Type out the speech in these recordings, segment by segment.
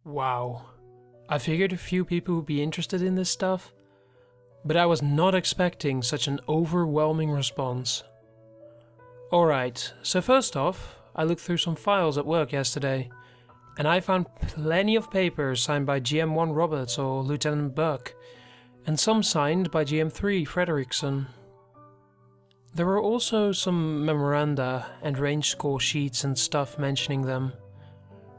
Wow. I figured a few people would be interested in this stuff, but I was not expecting such an overwhelming response. Alright, so first off, I looked through some files at work yesterday, and I found plenty of papers signed by GM1 Roberts or Lieutenant Buck, and some signed by GM3 Frederickson. There were also some memoranda and range score sheets and stuff mentioning them,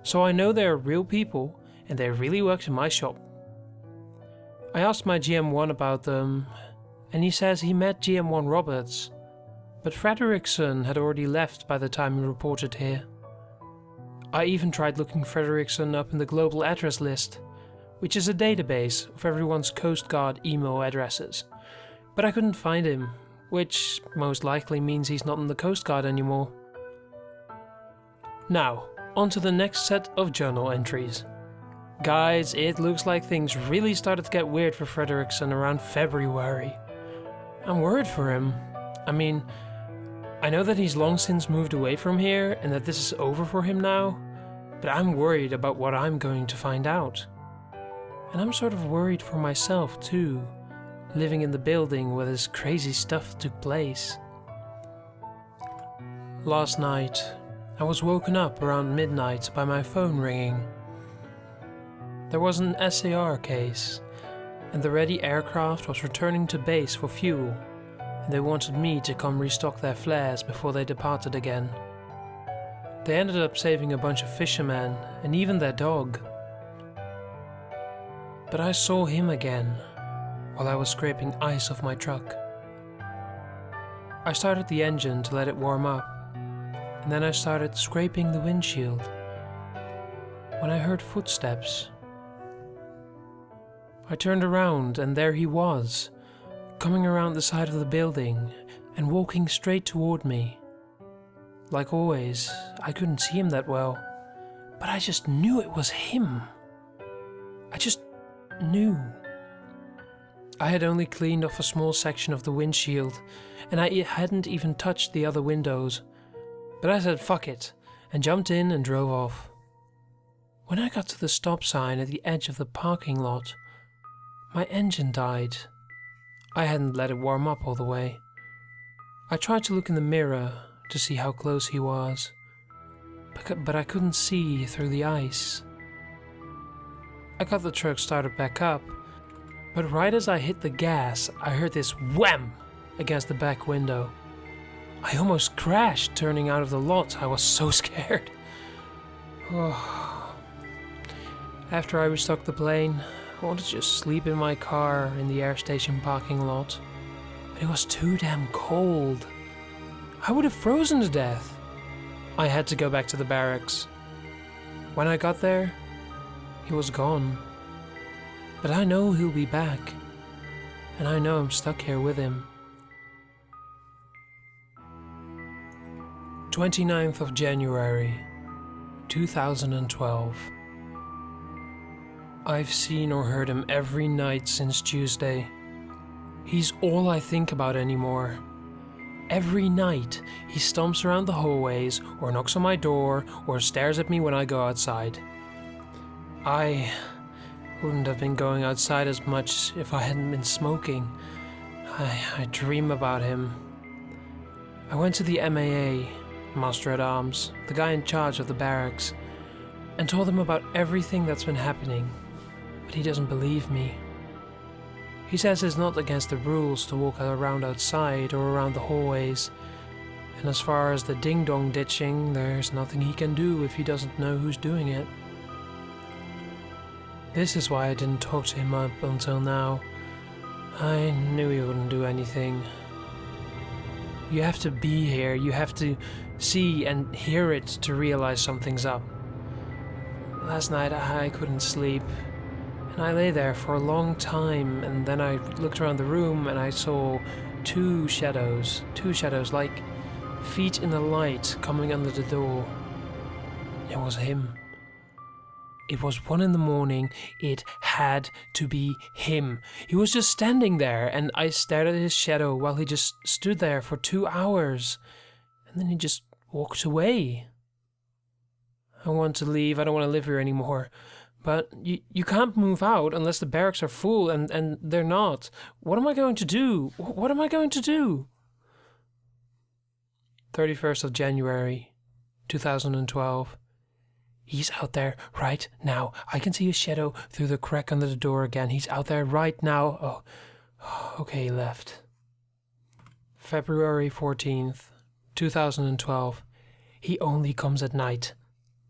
so I know they are real people and they really worked in my shop. I asked my GM1 about them, and he says he met GM1 Roberts, but Frederickson had already left by the time he reported here. I even tried looking Frederickson up in the global address list, which is a database of everyone's Coast Guard email addresses, but I couldn't find him, which most likely means he's not in the Coast Guard anymore. Now, on to the next set of journal entries. Guys, it looks like things really started to get weird for Frederickson around February. I'm worried for him. I mean, I know that he's long since moved away from here and that this is over for him now, but I'm worried about what I'm going to find out. And I'm sort of worried for myself too, living in the building where this crazy stuff took place. Last night, I was woken up around midnight by my phone ringing. There was an SAR case, and the ready aircraft was returning to base for fuel, and they wanted me to come restock their flares before they departed again. They ended up saving a bunch of fishermen, and even their dog. But I saw him again, while I was scraping ice off my truck. I started the engine to let it warm up, and then I started scraping the windshield, when I heard footsteps. I turned around and there he was, coming around the side of the building and walking straight toward me. Like always, I couldn't see him that well, but I just knew it was him. I just knew. I had only cleaned off a small section of the windshield, and I hadn't even touched the other windows, but I said fuck it, and jumped in and drove off. When I got to the stop sign at the edge of the parking lot, my engine died. I hadn't let it warm up all the way. I tried to look in the mirror to see how close he was, but I couldn't see through the ice. I got the truck started back up, but right as I hit the gas, I heard this wham against the back window. I almost crashed turning out of the lot. I was so scared. After I restocked the plane, I wanted to just sleep in my car in the air station parking lot, but it was too damn cold. I would have frozen to death. I had to go back to the barracks. When I got there, he was gone. But I know he'll be back, and I know I'm stuck here with him. 29th of January, 2012. I've seen or heard him every night since Tuesday. He's all I think about anymore. Every night, he stomps around the hallways, or knocks on my door, or stares at me when I go outside. I wouldn't have been going outside as much if I hadn't been smoking. I dream about him. I went to the MAA, Master at Arms, the guy in charge of the barracks, and told him about everything that's been happening. But he doesn't believe me. He says it's not against the rules to walk around outside or around the hallways, and as far as the ding-dong ditching, there's nothing he can do if he doesn't know who's doing it. This is why I didn't talk to him up until now. I knew he wouldn't do anything. You have to be here, you have to see and hear it to realize something's up. Last night I couldn't sleep, and I lay there for a long time, and then I looked around the room and I saw two shadows like feet in the light coming under the door. It was him. It was 1 a.m. It had to be him. He was just standing there, and I stared at his shadow while he just stood there for 2 hours, and then he just walked away. I want to leave. I don't want to live here anymore. But you can't move out unless the barracks are full, and they're not. What am I going to do? What am I going to do? 31st of January, 2012. He's out there right now. I can see his shadow through the crack under the door again. He's out there right now. Oh, okay, he left. February 14th, 2012. He only comes at night.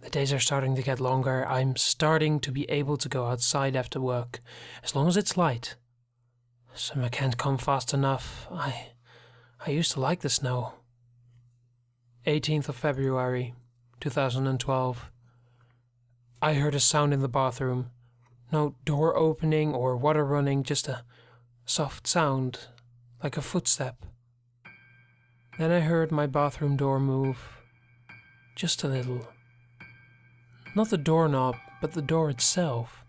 The days are starting to get longer. I'm starting to be able to go outside after work, as long as it's light. Summer can't come fast enough. I used to like the snow. 18th of February, 2012. I heard a sound in the bathroom. No door opening or water running, just a soft sound, like a footstep. Then I heard my bathroom door move, just a little. Not the doorknob, but the door itself.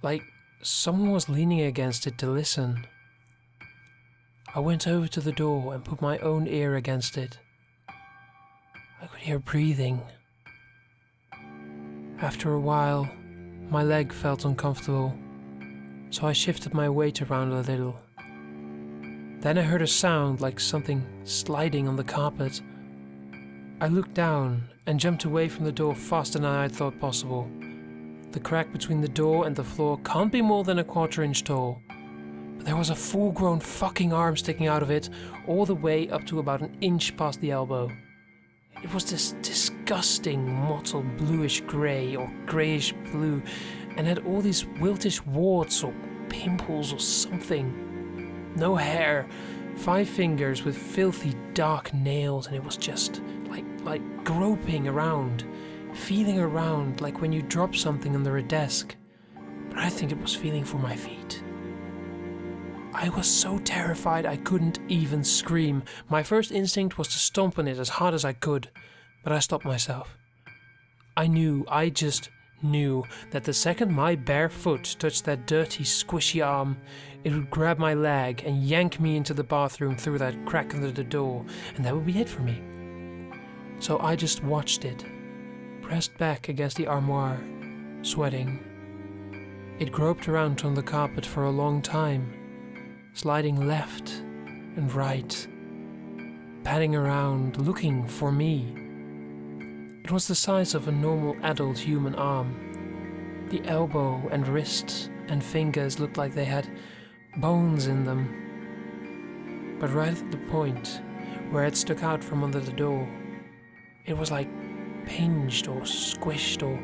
Like someone was leaning against it to listen. I went over to the door and put my own ear against it. I could hear breathing. After a while, my leg felt uncomfortable, so I shifted my weight around a little. Then I heard a sound like something sliding on the carpet. I looked down and jumped away from the door faster than I had thought possible. The crack between the door and the floor can't be more than a 1/4 inch tall, but there was a full-grown fucking arm sticking out of it, all the way up to about an inch past the elbow. It was this disgusting mottled bluish grey or greyish blue, and had all these wiltish warts or pimples or something. No hair, 5 fingers with filthy dark nails, and it was just like groping around, feeling around like when you drop something under a desk. But I think it was feeling for my feet. I was so terrified I couldn't even scream. My first instinct was to stomp on it as hard as I could, but I stopped myself. I just knew that the second my bare foot touched that dirty, squishy arm, it would grab my leg and yank me into the bathroom through that crack under the door, and that would be it for me. So I just watched it, pressed back against the armoire, sweating. It groped around on the carpet for a long time, sliding left and right, padding around, looking for me. It was the size of a normal adult human arm. The elbow and wrists and fingers looked like they had bones in them. But right at the point where it stuck out from under the door, it was like pinged or squished or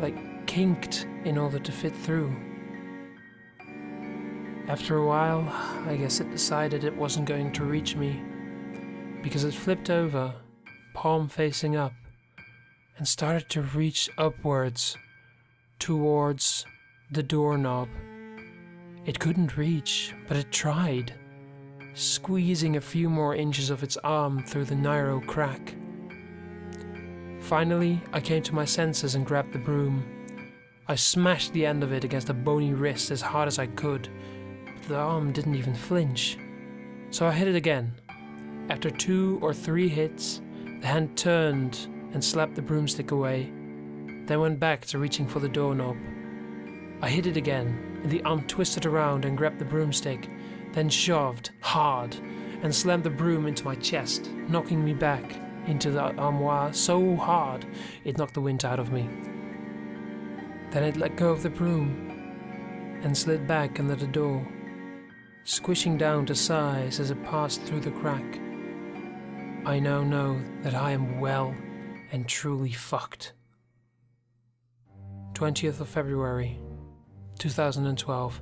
like kinked in order to fit through. After a while, I guess it decided it wasn't going to reach me, because it flipped over, palm facing up, and started to reach upwards, towards the doorknob. It couldn't reach, but it tried, squeezing a few more inches of its arm through the narrow crack. Finally, I came to my senses and grabbed the broom. I smashed the end of it against a bony wrist as hard as I could, but the arm didn't even flinch. So I hit it again. After 2 or 3 hits, the hand turned and slapped the broomstick away, then went back to reaching for the doorknob. I hit it again, and the arm twisted around and grabbed the broomstick, then shoved hard and slammed the broom into my chest, knocking me back into the armoire so hard it knocked the wind out of me. Then it let go of the broom and slid back under the door, squishing down to size as it passed through the crack. I now know that I am well and truly fucked. 20th of February, 2012.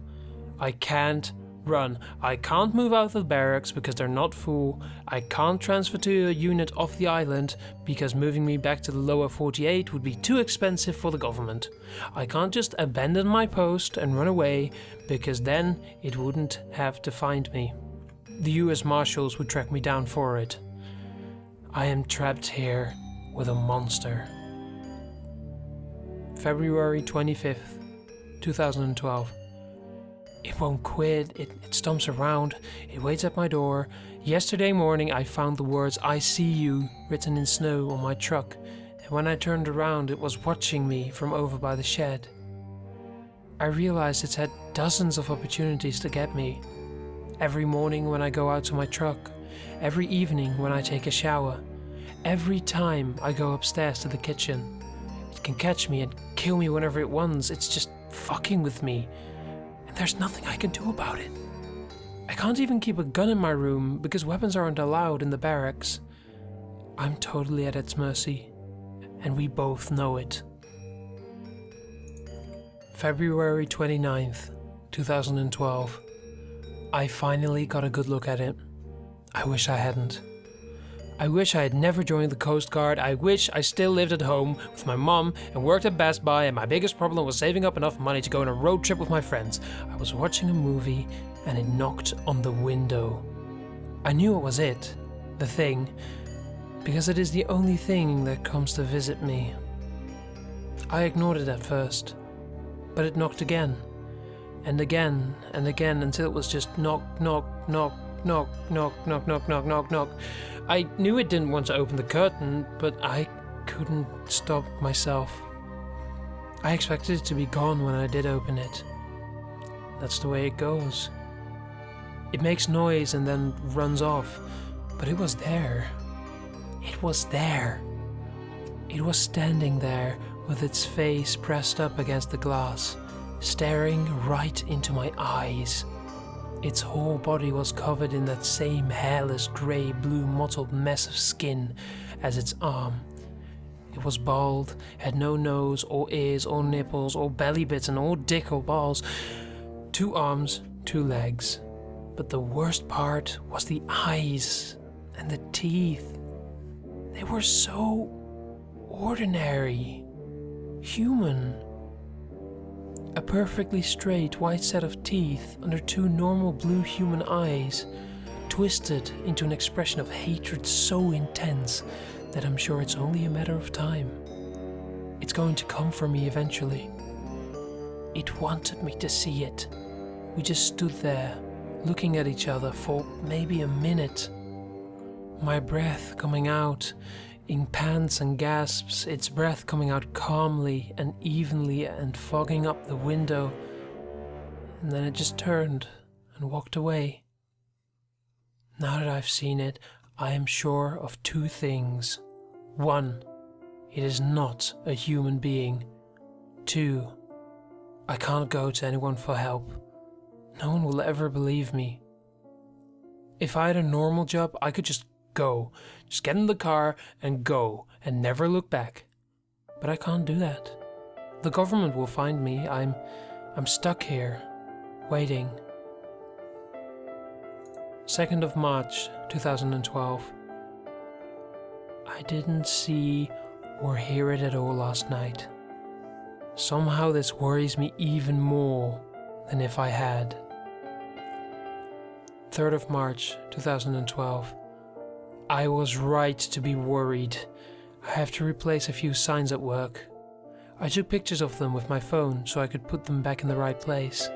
I can't run. I can't move out of the barracks because they're not full. I can't transfer to a unit off the island because moving me back to the lower 48 would be too expensive for the government. I can't just abandon my post and run away because then it wouldn't have to find me. The US Marshals would track me down for it. I am trapped here with a monster. February 25th, 2012. It won't quit, it stomps around, it waits at my door. Yesterday morning I found the words "I see you" written in snow on my truck, and when I turned around it was watching me from over by the shed. I realized it's had dozens of opportunities to get me. Every morning when I go out to my truck, every evening when I take a shower, every time I go upstairs to the kitchen. It can catch me and kill me whenever it wants. It's just fucking with me, and there's nothing I can do about it. I can't even keep a gun in my room because weapons aren't allowed in the barracks. I'm totally at its mercy, and we both know it. February 29th, 2012. I finally got a good look at it. I wish I hadn't. I wish I had never joined the Coast Guard. I wish I still lived at home with my mom and worked at Best Buy, and my biggest problem was saving up enough money to go on a road trip with my friends. I was watching a movie and it knocked on the window. I knew it was it, the thing, because it is the only thing that comes to visit me. I ignored it at first, but it knocked again, and again, and again, until it was just knock, knock, knock, knock, knock, knock, knock, knock, knock, knock. I knew it didn't want to open the curtain, but I couldn't stop myself. I expected it to be gone when I did open it. That's the way it goes. It makes noise and then runs off, but it was there. It was there. It was standing there with its face pressed up against the glass, staring right into my eyes. Its whole body was covered in that same hairless grey-blue mottled mess of skin as its arm. It was bald, had no nose or ears or nipples or belly button or dick or balls. 2 arms, 2 legs. But the worst part was the eyes and the teeth. They were so ordinary, human. A perfectly straight white set of teeth under 2 normal blue human eyes, twisted into an expression of hatred so intense that I'm sure it's only a matter of time. It's going to come for me eventually. It wanted me to see it. We just stood there, looking at each other for maybe a minute. My breath coming out in pants and gasps, its breath coming out calmly and evenly and fogging up the window. And then it just turned and walked away. Now that I've seen it, I am sure of 2 things. 1, it is not a human being. 2, I can't go to anyone for help. No one will ever believe me. If I had a normal job, I could just go. Just get in the car and go and never look back. But I can't do that. The government will find me. I'm stuck here, waiting. 2nd of March, 2012. I didn't see or hear it at all last night. Somehow this worries me even more than if I had. 3rd of March, 2012. I was right to be worried. I have to replace a few signs at work. I took pictures of them with my phone so I could put them back in the right place.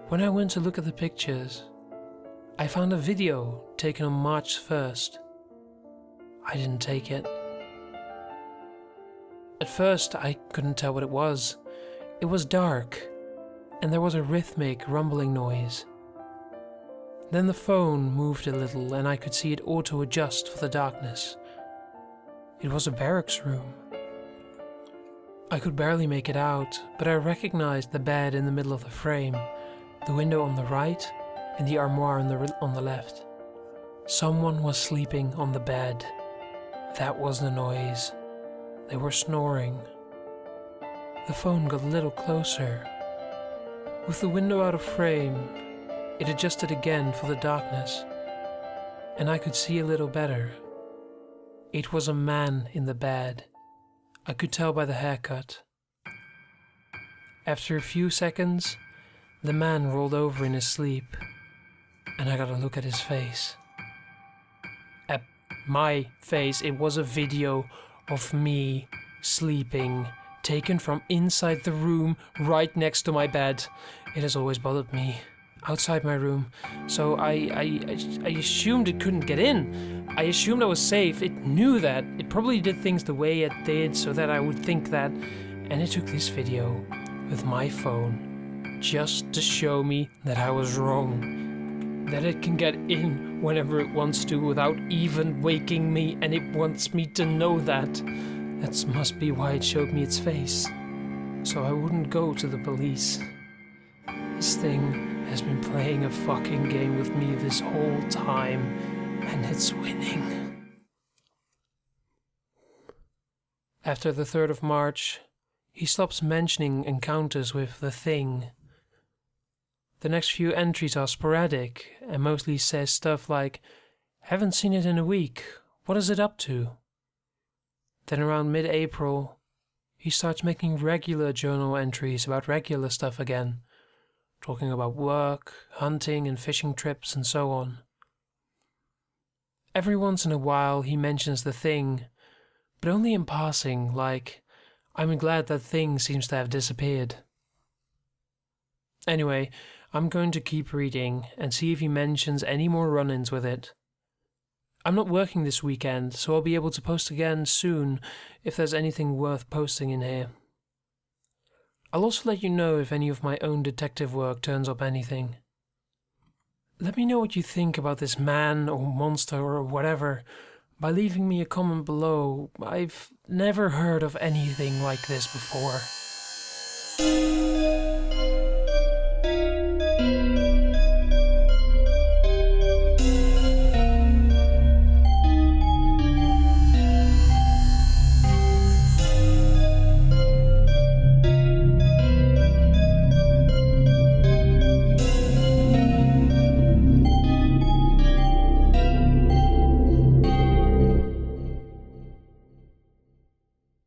When I went to look at the pictures, I found a video taken on March 1st. I didn't take it. At first, I couldn't tell what it was. It was dark, and there was a rhythmic rumbling noise. Then the phone moved a little and I could see it auto-adjust for the darkness. It was a barracks room. I could barely make it out, but I recognized the bed in the middle of the frame, the window on the right, and the armoire on the left. Someone was sleeping on the bed. That was the noise. They were snoring. The phone got a little closer. With the window out of frame, it adjusted again for the darkness, and I could see a little better. It was a man in the bed. I could tell by the haircut. After a few seconds, the man rolled over in his sleep, and I got a look at his face. At my face, it was a video of me sleeping, taken from inside the room right next to my bed. It has always bothered me. Outside my room, so I assumed it couldn't get in. I assumed I was safe. It knew that. It probably did things the way it did so that I would think that. And it took this video. with my phone, just to show me that I was wrong. That it can get in whenever it wants to without even waking me, and it wants me to know that. That must be why it showed me its face, so I wouldn't go to the police. This thing has been playing a fucking game with me this whole time, and it's winning. After the 3rd of March, he stops mentioning encounters with the thing. The next few entries are sporadic, and mostly says stuff like, "Haven't seen it in a week, what is it up to?" Then around mid-April, he starts making regular journal entries about regular stuff again, talking about work, hunting and fishing trips and so on. Every once in a while he mentions the thing, but only in passing, like, "I'm glad that thing seems to have disappeared." Anyway, I'm going to keep reading and see if he mentions any more run-ins with it. I'm not working this weekend, so I'll be able to post again soon if there's anything worth posting in here. I'll also let you know if any of my own detective work turns up anything. Let me know what you think about this man or monster or whatever by leaving me a comment below. I've never heard of anything like this before.